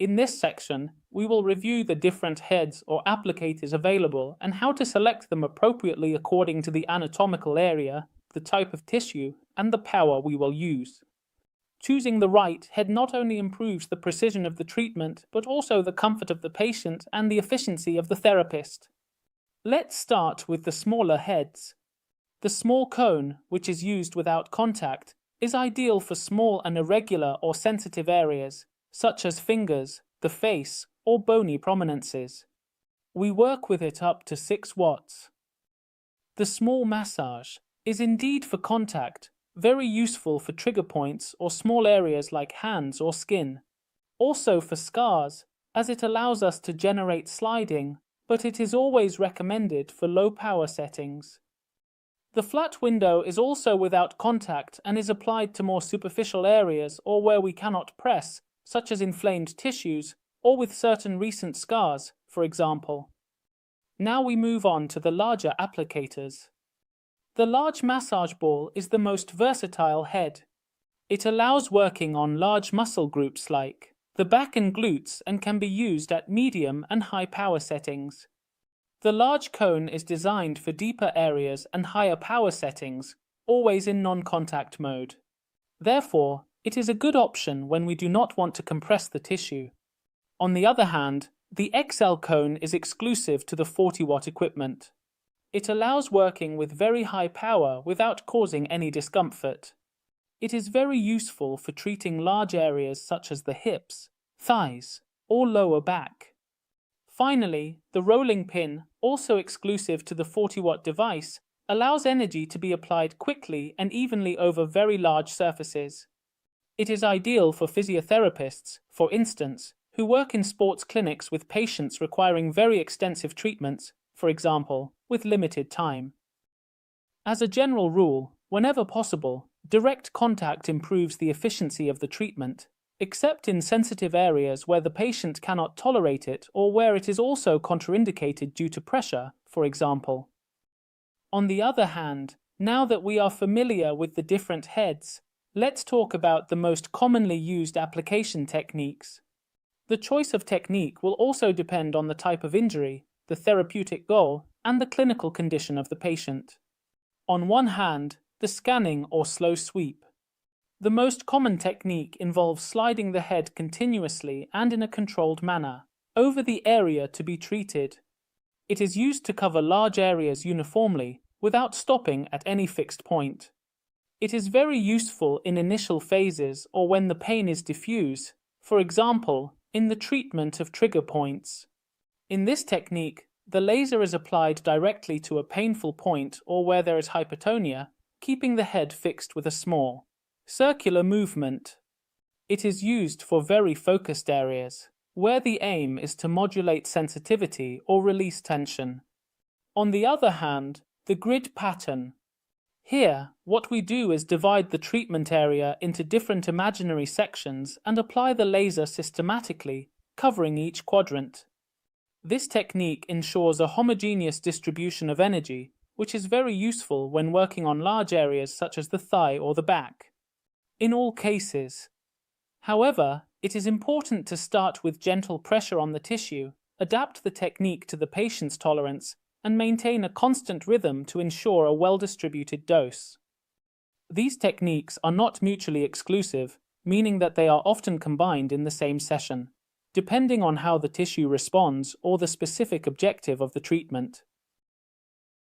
In this section, we will review the different heads or applicators available and how to select them appropriately according to the anatomical area, the type of tissue, and the power we will use. Choosing the right head not only improves the precision of the treatment, but also the comfort of the patient and the efficiency of the therapist. Let's start with the smaller heads. The small cone, which is used without contact, is ideal for small and irregular or sensitive areas, such as fingers, the face, or bony prominences. We work with it up to 6 watts. The small massage is indeed for contact, very useful for trigger points or small areas like hands or skin. Also for scars, as it allows us to generate sliding, but it is always recommended for low power settings. The flat window is also without contact and is applied to more superficial areas or where we cannot press, such as inflamed tissues, or with certain recent scars, for example. Now we move on to the larger applicators. The large massage ball is the most versatile head. It allows working on large muscle groups like the back and glutes and can be used at medium and high power settings. The large cone is designed for deeper areas and higher power settings, always in non-contact mode. Therefore, it is a good option when we do not want to compress the tissue. On the other hand, the XL cone is exclusive to the 40-watt equipment. It allows working with very high power without causing any discomfort. It is very useful for treating large areas such as the hips, thighs, or lower back. Finally, the rolling pin, also exclusive to the 40-watt device, allows energy to be applied quickly and evenly over very large surfaces. It is ideal for physiotherapists, for instance, who work in sports clinics with patients requiring very extensive treatments, for example, with limited time. As a general rule, whenever possible, direct contact improves the efficiency of the treatment, except in sensitive areas where the patient cannot tolerate it or where it is also contraindicated due to pressure, for example. On the other hand, now that we are familiar with the different heads, let's talk about the most commonly used application techniques. The choice of technique will also depend on the type of injury, the therapeutic goal, and the clinical condition of the patient. On one hand, the scanning or slow sweep. The most common technique involves sliding the head continuously and in a controlled manner over the area to be treated. It is used to cover large areas uniformly without stopping at any fixed point. It is very useful in initial phases or when the pain is diffuse, for example, in the treatment of trigger points. In this technique, the laser is applied directly to a painful point or where there is hypotonia, keeping the head fixed with a small, circular movement. It is used for very focused areas, where the aim is to modulate sensitivity or release tension. On the other hand, the grid pattern. Here, what we do is divide the treatment area into different imaginary sections and apply the laser systematically, covering each quadrant. This technique ensures a homogeneous distribution of energy, which is very useful when working on large areas such as the thigh or the back. In all cases. However, it is important to start with gentle pressure on the tissue, adapt the technique to the patient's tolerance, and maintain a constant rhythm to ensure a well-distributed dose. These techniques are not mutually exclusive, meaning that they are often combined in the same session, depending on how the tissue responds or the specific objective of the treatment.